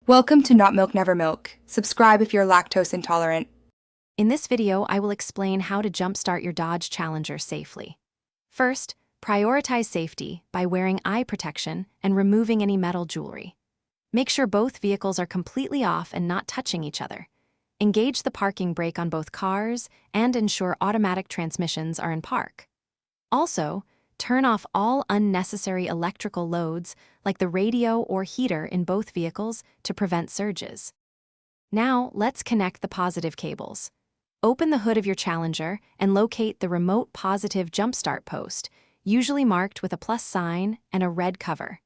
Welcome to Not Milk Never Milk. Subscribe if you're lactose intolerant. In this video, I will explain how to jumpstart your Dodge Challenger safely. First, prioritize safety by wearing eye protection and removing any metal jewelry. Make sure both vehicles are completely off and not touching each other. Engage the parking brake on both cars and ensure automatic transmissions are in park. Also, turn off all unnecessary electrical loads like the radio or heater in both vehicles to prevent surges. Now, let's connect the positive cables. Open the hood of your Challenger and locate the remote positive jumpstart post, usually marked with a plus sign and a red cover.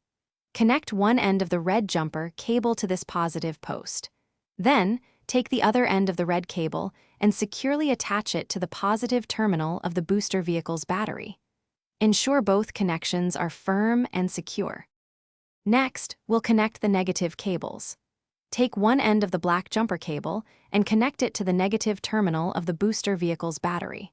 Connect one end of the red jumper cable to this positive post. Then, take the other end of the red cable and securely attach it to the positive terminal of the booster vehicle's battery. Ensure both connections are firm and secure. Next, we'll connect the negative cables. Take one end of the black jumper cable and connect it to the negative terminal of the booster vehicle's battery.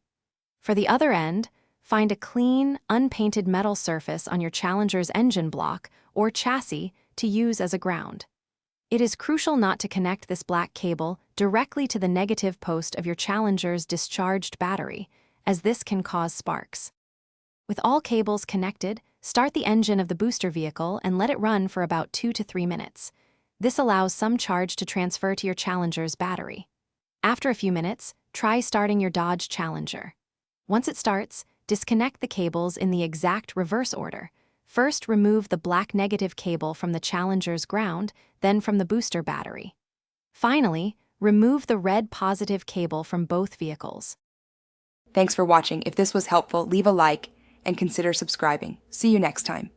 For the other end, find a clean, unpainted metal surface on your Challenger's engine block or chassis to use as a ground. It is crucial not to connect this black cable directly to the negative post of your Challenger's discharged battery, as this can cause sparks. With all cables connected, start the engine of the booster vehicle and let it run for about 2 to 3 minutes. This allows some charge to transfer to your Challenger's battery. After a few minutes, try starting your Dodge Challenger. Once it starts, disconnect the cables in the exact reverse order. First, remove the black negative cable from the Challenger's ground, then from the booster battery. Finally, remove the red positive cable from both vehicles. Thanks for watching. If this was helpful, leave a like and consider subscribing. See you next time.